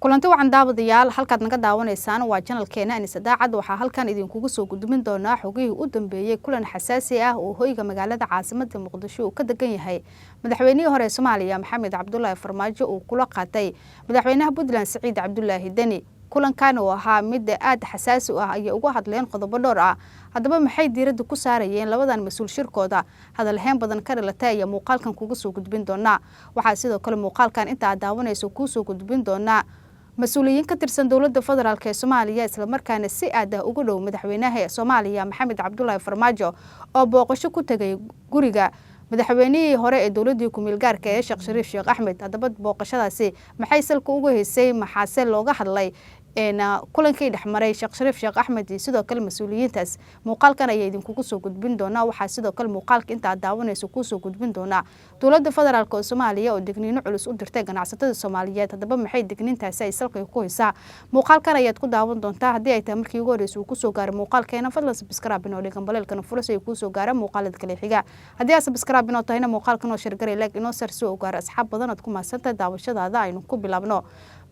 kulanti wacan daawadayaal halkaad naga daawanaysaan waa channelkeena Anisa Daacad waxaa halkan idinkugu soo gudbin doonaa xogihii u dambeeyay kulan xasaasi ah oo hoyga magaalada caasimadda Muqdisho uu ka degan yahay madaxweynihii hore Soomaaliya Maxamed Cabdullaahi Farmaajo uu kula qaatay madaxweynaha Puntland Siciid Cabdullaahi Deni kulankan oo ahaa mid aad xasaasi ah ay uga hadleen qodobo dhowr ah hadaba maxay diiradda ku saarayeen labadan mas'uul shirkooda hadal heen badan ka dhalatay iyo muuqaalkan kugu soo gudbin doona waxa sidoo kale muuqaalkan inta daawanayso ku soo gudbin doona مسؤولين كترسن دولة فدرال كسوماليا إسلام مركان السعادة وجودوا مدحوينها سوماليا محمد عبد الله فرماجو أو بوقشوا كتجي جوريجا مدحويني هراء الدولة ديكم الجار كيشق شريف شيخ أحمد هذا بد بوقشة سي محيسل كوجه السي محاسل لوجه حلي إن كلن كيد حمري شيخ شريف شيخ أحمد سيدو كل مسؤولين تاس مقال كان يدين كوكسو قد بندونا وحاسدو كل مقال كنت عداون يسوكسو قد بندونا دولة فدرال كسوماليا ودقنين على سود درتاج عصتة الصوماليات هذا بمحيد دقنين تاسي سلك يكويسا مقال كان يدكو داون دونتا هدي أيتام كيوغور يسوكسو جار مقال كان فضل سبسكرايب بنو لكن بلال كانوا فرص يكوسو جار مقال كل حاجة هدي سبسكرايب بنو تهينا مقال كانوا شركري لك إنه سرسو جار أصحاب بدنا تكون مع ستة داوشة هذا إنه كوب بلابنو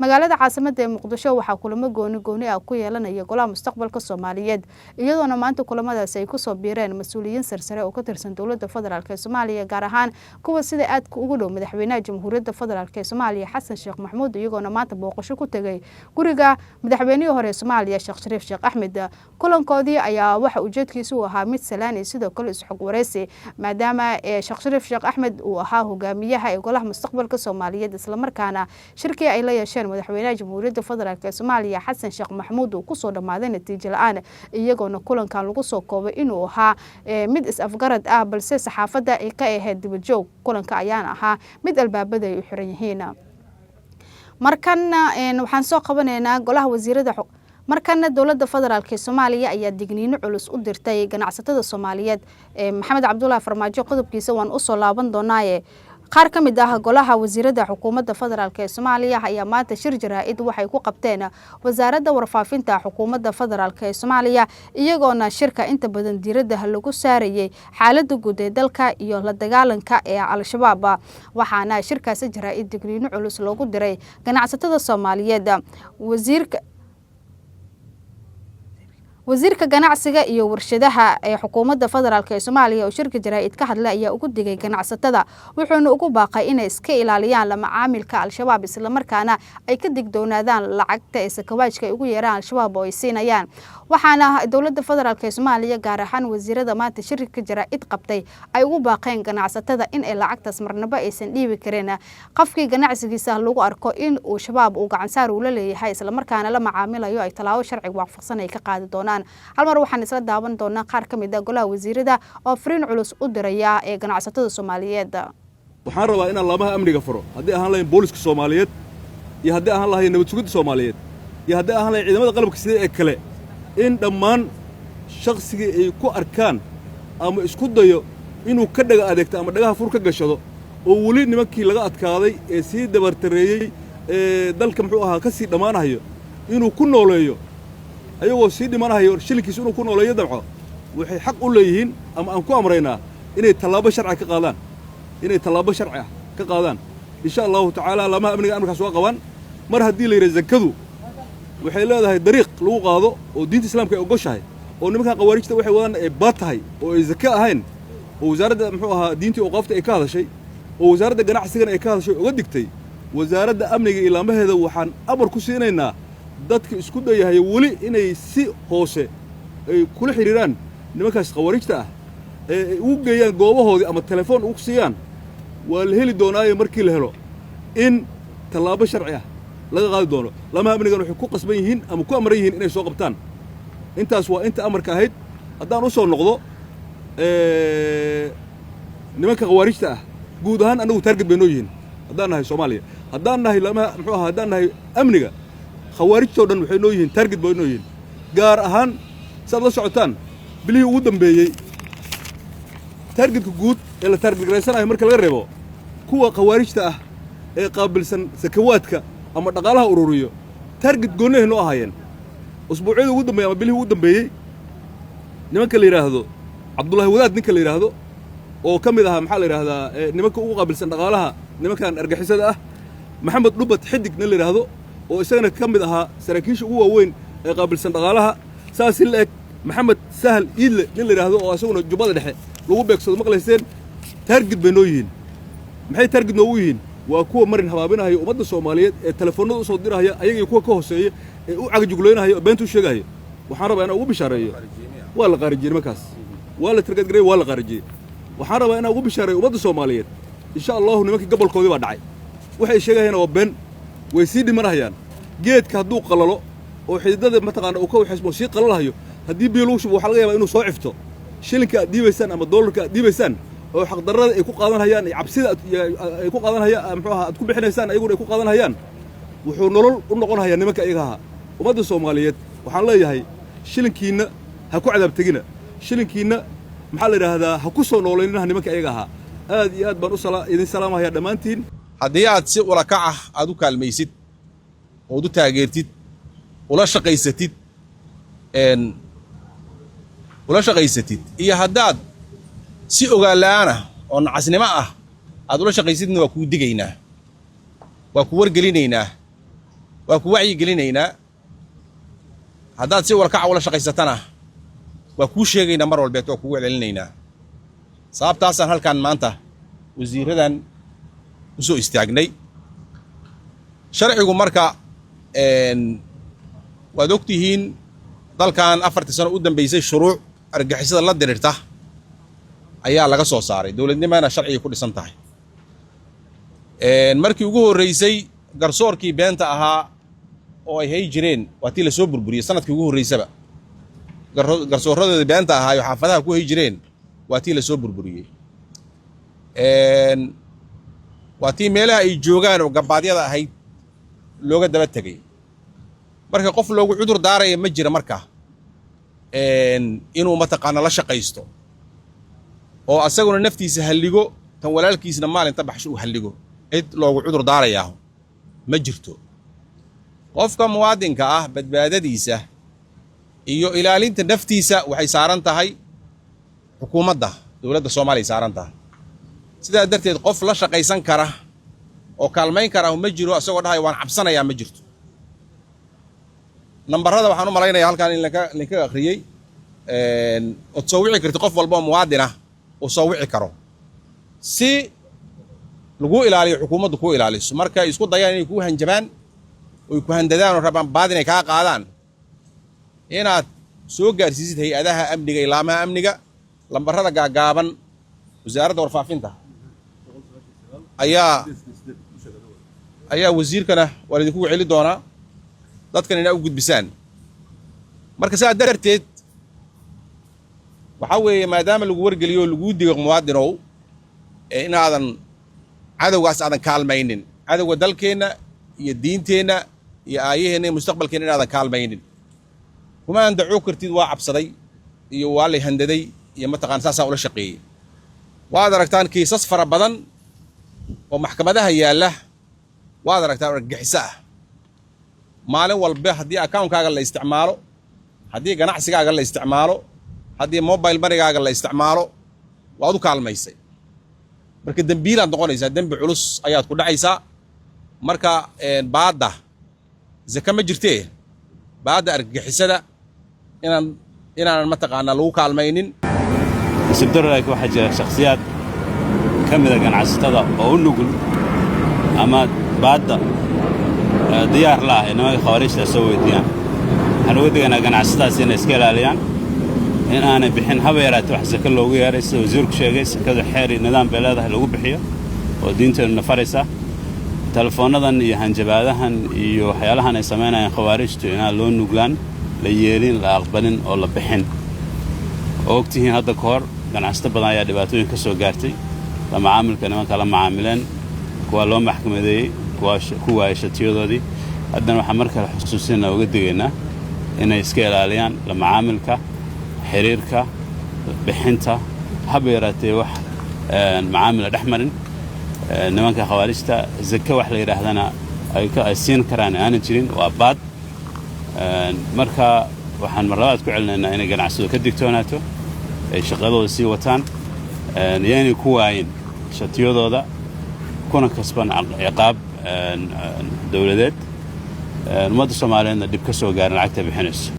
magaalada caasimadda Muqdisho waxa kulamo gooni ah ku yeelanaya golaha mustaqbalka Soomaaliyeed iyadoona maanta kulamadaas ay ku soo biireen mas'uuliyiin sarsare oo ka tirsan dawladda federaalka Soomaaliya gaar ahaan kuwa sida aad ugu dhow madaxweynaha jamhuuriyadda federaalka Soomaaliya Xasan Sheekh Maxamuud iyagoona maanta booqasho ku tagay guriga madaxweynihii hore Soomaaliya Sheekh Shariif Sheekh Axmed kulankoodii ayaa waxa ujeedkiisu ahaa mid salaan sidoo kale isxog wareysi maadaama Sheekh Shariif Sheekh Axmed uu ahaa hogaamiyaha golaha mustaqbalka Soomaaliyeed isla markaana shirkii ay la yeesheen madaxweynaha jamhuuriyadda federaalka Soomaaliya Xasan Sheekh Maxamuud uu ku soo dhamaaday natiijo la'aan iyagoona kulankan lagu soo koobay inuu ahaa mid is-afgarad ah balse saxaafadda ay ka ahayd dibadjoog kulanka ayaan ahaa mid albaabada ay u xiran yihiin markana waxaan soo qabanaynaa golaha wasiirada markana dawladda federaalka Soomaaliya ayaa digniino culus u dirtay ganacsatada Soomaaliyeed Maxamed Cabdullaahi Farmaajo qodobkiisa waan u soo laaban doonaa qaar ka mid ah golaha wasiirada xukuumadda federaalka Soomaaliya ayaa maanta shir jaraa'id waxay ku qabteen wasaaradda warfaafinta xukuumadda federaalka Soomaaliya iyagoona shirka inta badan diiradda lagu saarayay xaaladda guud ee dalka iyo la dagaalanka ee al-shabaab waxaana shirkaas jaraa'id digniino culus loogu diray ganacsatada Soomaaliyeed wasiirka ganacsiga iyo warshadaha ee xukuumadda federaalka Soomaaliya oo shirka jaraa'id ka hadlay ayaa ugu digay ganacsatada wuxuuna ugu baaqay inay iska ilaaliyaan la macaamilka al-shabaab isla markaana ay ka digdoonaadaan lacagta ee sakawaajka ay ugu yeeraan al-shabaab oo ay siinayaan waxaana dawladda federaalka Soomaaliya gaar ahaan wasiirada maanta shirka jaraa'id qabtay ay ugu baaqeen ganacsatada in ay lacagtaas marnaba aysan dhiibi karin qofkii ganacsigiisa lagu arko in uu shabaab uu gacan saar u leeyahay isla markaana la macaamilayo ay talaabo sharci waafaqsan ay ka qaadi doonaan hal mar waxaan isla daawan doonaa qaar ka mid ah golaha wasiirada oo fariin culus u diraya ee ganacsatada Soomaaliyeed waxaan rabaa in laamaha amniga furo haddii ahaan lahayn booliska Soomaaliyeed iyo haddii ahaan lahayn nabad sugidda Soomaaliyeed iyo haddii ahaan lahayn ciidamada qalabka sida ee kale in dhammaan shakhsiga ay ku arkaan ama isku dayo inuu ka dhaga adeegto ama dhagaha fur ka gashado oo wali nimankii laga adkaaday ee sii dabartareeyay ee dalka muxuu ahaa ka sii dhamaanayo inuu ku nooleeyo ayagoo sii dhimanayo shilkiisa inuu ku nooleeyo dabco waxay xaq u leeyihiin ama aan ku amraynaa inay talaabo sharci ka qaadaan insha Allah ta'ala lama amniga amrkaas waa qabaan mar hadii la yiraahdo zakadu waxay leedahay dariiq lagu qaado oo diinta islaamka ay ogoshahay oo nimanka qawaarijta waxay wadaan ay baatahay oo ay zaka ahayn oo wasaaradda muxuu ahaa diintii oo qofta ay ka hadashay oo wasaaradda ganacsiga ay ka hadashay uga digtay wasaaradda amniga ilaamaheeda waxaan amar ku siinaynaa dadka isku dayahay wali inay si hoose ay kula xiriiraan nimankaas qawaarijta ah ee u geeyaan goobahoodii ama telefoon u siiyaan waa la heli doonaa markii la helo in talaabo sharci ah laga qaadi doono lama amnigan waxay ku qasban yihiin ama ku amran yihiin inay soo qabtaan intaas waa inta amarka ahayd haddaan u soo noqdo nimanka qawaarijta ah guud ahaan anagu target bay noo yihiin haddaan nahay Soomaaliya haddaan nahay lama muxuu ahaa haddaan nahay amniga khawaarijto dhan waxay noo yihiin target bay noo yihiin gaar ahaan saad la socotaan bilihii ugu dambeeyay targetka guud ee la target gareysanayo marka laga reebo kuwa khawaarijta ah ee qaabilsan sakawaadka ama dhaqaalaha ururiyo target goonay noo ahaayeen usbuucyada ugu dambeeyay ama bilihii ugu dambeeyay nimanka la yiraahdo Cabdullaahi Wadaad ninka la yiraahdo oo kamid aha maxaa la yiraahdaa nimanka ugu qaabilsan dhaqaalaha nimankan argixisada ah Maxamed Dhubat Xidig la yiraahdo وإسانا كمد أها سراكيش هو وين قابل سندقالها ساسل لك محمد سهل إيد للي هذا وأسونا جبال الحين لو بيقصد مقلسين ترقد بنويين محي ترقد نويين وكوا مرن هبابنا هي ومدة الصومالية التلفونات صدرها هي أيجي كوا كهوسية وعقد يقولونها هي بنتو الشجع هي وحارب أنا وبشارية ولا خارجي مكاس ولا ترقد قري ولا خارجي وحارب أنا وبشارية ومدة الصومالية إن شاء الله نمك قبل كودي بعدعي وحي الشجع هنا وبن ويسيد مرهيان جيت كهدوق قلله وحدد مثلا وكوا حسبوا شيء قلله هيو هدي بيلوش وحلقة إنه صاعفته شيلك دي بسنة أما الدولار دي بسنة oo xaq darrada ay ku qaadan hayaan cabsida ay ku qaadan hayaan muxuu aad ku bixinaysaan ayaguna ay ku qaadan hayaan wuxuu nolol u noqon hayaa nimanka iyaga ummadda Soomaaliyeed waxaan leeyahay shilinkiina ha ku cadaab tagina shilinkiina maxaa la yiraahdaa ha ku soo nooleynina nimanka iyaga aad iyo aad baan idin salaamayaa dhamaantiin haddii aad si wala kac ah aad u kaalmaysid oo u taageertid ula shaqaysatid iyo haddaad si ogaalaana oo nacasnimo ah aad ula shaqaysidna waa ku digaynaa waa ku wargelinaynaa waa ku wacyi gelinaynaa haddaad si walka wala shaqaysatana waa ku sheegaynaa mar walba oo ku celcelinaynaa sababtaasaan halkan maanta wasiiradan u soo istaagnay sharcigu marka waad ogtihiin dalkan 4 sano u dambeysay shuruuc argagixisada la dirirta ayaa laga soo saaray dawladnimada sharciga ku dhisan tahay markii ugu horeysay garsoorkii beenta ahaa oo ay hay jireen waatii la soo burburiyay sanadkii ugu horeysaba garsooradooda beenta ahaa iyo xaafadaha ku hay jireen waatii la soo burburiyay waatii meelaha ay joogaan oo gabaadyada ahayd looga daba tagay marka qof loogu cudur daaraya ma jira marka inuu mataqaana la shaqaysto oo asaguna naftiisa halligo tan walaalkiisna maalinta baxsho u halligo cid loogu cudur daarayaa ma jirto qofka muwaadinka ah badbaadadiisa iyo ilaalinta naftiisa waxay saaran tahay xukuumadda dawladda Soomaaliya saaran tahay sidaa darteed qof la shaqaysan kara oo kaalmayn kara ma jiro asagoo dhahay waan cabsanayaa ma jirto nambarada waxaan u malaynayaa halkan in la ka akhriyay oo soo wici karto qof walba muwaadin ah oo soo wici karo si lagu ilaaliyo xukuumaddu ku ilaaliso marka isku dayaan inay ku hanjabaan oo ku handadaan oo rabaan baad inay ka qaadaan inaad soo gaarsiisid hay'adaha amniga ilaamaha amniga lambarada gaagaaban wasaaradda warfaafinta ayaa wasiirkana waa idinku celi doonaa dadkan inay u gudbisaan marka saa darteed waxa weeye maadaama lagu wargeliyo lagu digo muwaadinow in aadan cadawgaas aadan kaalmaynin cadawga dalkeena iyo diinteena iyo aayaheena iyo mustaqbalkeena in aadan kaalmaynin kuma aan daco kartid waa cabsaday iyo waa la handaday iyo mataqaan saasa ula shaqeeyay waad aragtaan kiisas fara badan oo maxkamadaha yaala waad aragtaan argagixisa ah maalin walba haddii account-kaaga la isticmaalo haddii ganacsigaaga la isticmaalo haddii mobile money-gaaga la isticmaalo waad u kaalmaysay marka dambiilaad noqonaysaa dembi culus ayaad ku dhacaysaa marka baadda zaka ma jirtee baadda argagixisada inaan mataqaanaa lagu kaalmaynin isbeddelka waxaa jira shakhsiyaad ka mid ah ganacsatada oo u nugul ama baadda diyaar la ah inay khawaarijta soo weydiiyaan waxaan uga digaynaa ganacsatadaas inay iska ilaaliyaan in aanay bixin haba yaraatee wax saka loogu yeeray sida wasiirku sheegay sakada xeer iyo nidaam bay leedahay lagu bixiyo oo diinteeduna faraysa telefoonnadan iyo hanjabaadahan iyo waxyaalahan ay samaynayaan khawaarijtu inaan loo nuglaan la yeelin la aqbalin oo la bixin oo ogtihiin hadda ka hor ganacsato badan ayaa dhibaatooyin ka soo gaartay la macaamilka nimanka la macaamileen kuwa loo maxkamadeeyey ku waayay shatiyadoodii haddana waxaan mar kale xusuusinaa uga digaynaa inay iska ilaaliyaan la macaamilka xiriirka bixinta haba yaraatee wax macaamila dhex marin nimanka khawaarijta zaka wax la yidhaahdana ay siin karaan aanan jirin waa baad marka waxaan marlabaad ku celinaynaa inay ganacsado ka digtoonaato ay shaqadooda sii wataan yaanay ku waayin shatiyadooda kuna kasban ciqaab dawladeed ummadda Soomaaliyeedna dib ka soo gaarin lacagta bixinayso.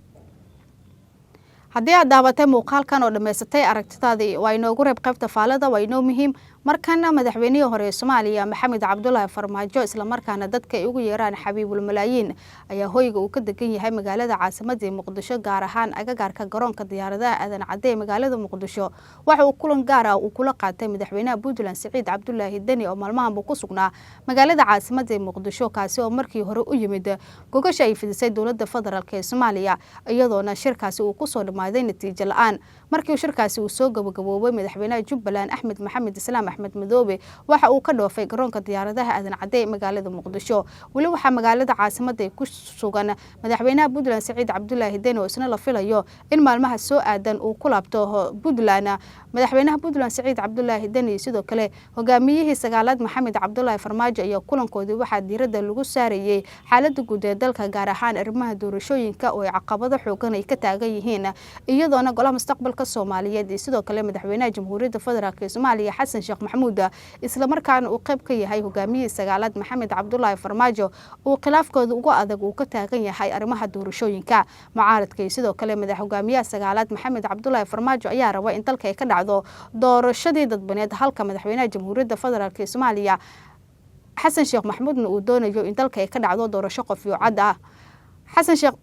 haddii aad daabatay muuqaalkan oo dhammaysatay aragtidaadii waa inoogu reeb qaybta faalada waa inoo muhiim markana madaxweynihii hore ee Soomaaliya Maxamed Cabdullaahi Farmaajo isla markaana dadka ay ugu yeeraan xabiibul malaayiin ayaa hoyga uu ka degan yahay magaalada caasimadda ee Muqdisho gaar ahaan agagaarka garoonka diyaaradaha aadan cadde ee magaalada Muqdisho waxa uu kulan gaar ah uu kula qaatay madaxweynaha Puntland Siciid Cabdullaahi Deni oo maalmahan ku sugnaa magaalada caasimadda ee Muqdisho kaasi oo markii hore u yimid gogasha ay fidisay dowladda federaalka ee Soomaaliya iyadoona shirkaasi uu ku soo dhamaaday natiijo la'aan markii shirkaasi uu soo gabagaboobay madaxweynaha Jubbaland Axmed Maxamed Islaam Axmed Madoobe waxa uu ka dhoofay garoonka diyaaradaha aadan cadde ee magaalada Muqdisho wali waxa magaalada caasimadda ku sugan madaxweynaha Puntland Siciid Cabdullaahi Deni oo isna la filayo in maalmaha soo aadan uu ku laabto Puntland madaxweynaha Puntland Siciid Cabdullaahi Deni sidoo kale hogaamiyihii sagaalaad Maxamed Cabdullaahi Farmaajo ayaa kulankoodii waxa diiradda lagu saarayay xaaladda guud ee dalka gaar ahaan arrimaha doorashooyinka oo caqabado xoogan ay ka taagan yihiin iyadoona golaha mustaqbalka Soomaaliyeed sidoo kale madaxweynaha Jamhuuriyadda Federaalka Soomaaliya Xasan Sheekh Maxamuud isla markaana uu qayb ka yahay hogaamiyihii sagaalaad Maxamed Cabdullaahi Farmaajo uu khilaafkooda ugu adag uu ka taagan yahay arrimaha doorashooyinka mucaaradka sidoo kale hogaamiyaha sagaalaad Maxamed Cabdullaahi Farmaajo ayaa raba in dalka ay ka dhacdo doorashadii dadbaneed halka madaxweynaha Jamhuuriyadda Federaalka Soomaaliya Xasan Sheekh Maxamuudna uu doonayo in dalka ay ka dhacdo doorasho qof iyo cad ah Xasan Sheekh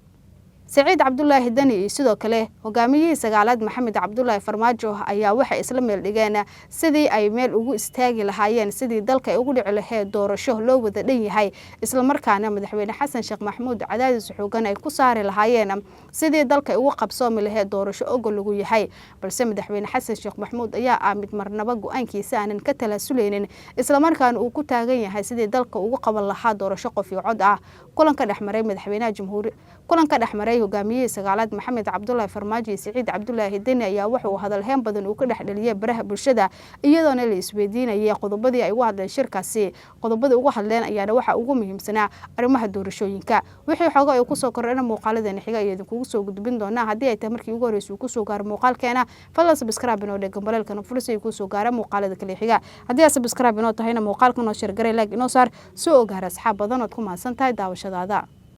Siciid Cabdullaahi Deni sidoo kale hogaamiyihii sagaalaad Maxamed Cabdullaahi Farmaajo ayaa waxa isla meel dhigeen sidii ay meel ugu istaagi lahaayeen sidii dalka ay ugu dhici lahayd doorasho loo wada dhan yahay isla markaana madaxweyne Xasan Sheekh Maxamuud cadaadis xoogan ay ku saari lahaayeen sidii dalka ay ugu qabsoomi lahayd doorasho ogol lagu yahay balse madaxweyne Xasan Sheekh Maxamuud ayaa mid marnaba go'aankiisa aanan ka talaasuleynin isla markaana uu ku taagan yahay sidii dalka ugu qaban lahaa doorasho qof iyo cod ah kulanka dhaxmaray madaxweynaha jamhuuriyadda kulanka dhaxmaray hogaamiyihii sagaalaad Maxamed Cabdullaahi Farmaajo iyo Siciid Cabdullaahi Deni ayaa waxa uu hadal heen badan uu ka dhaxdhaliyay baraha bulshada iyadoona la isweydiinayay qodobadii ay ugu hadleen shirkaasi qodobada ugu hadleen ayaana waxa ugu muhiimsanaa arrimaha doorashooyinka wixii xogo ay ku soo kordhana muuqaaladan xiga iyo idinku soo gudbin doonaa haddii ay tahay markii ugu horeysay uu ku soo gaaro muuqaalkeena fadlan subscribe inoo dhig gambalelkana fursad ay ku soo gaaro muuqaalada kale xiga haddii aad subscribe inoo tahayna muuqaalkan oo share garay like inoo saar soo ogaara asxaab badan oo ku maasan tahay daawashadaada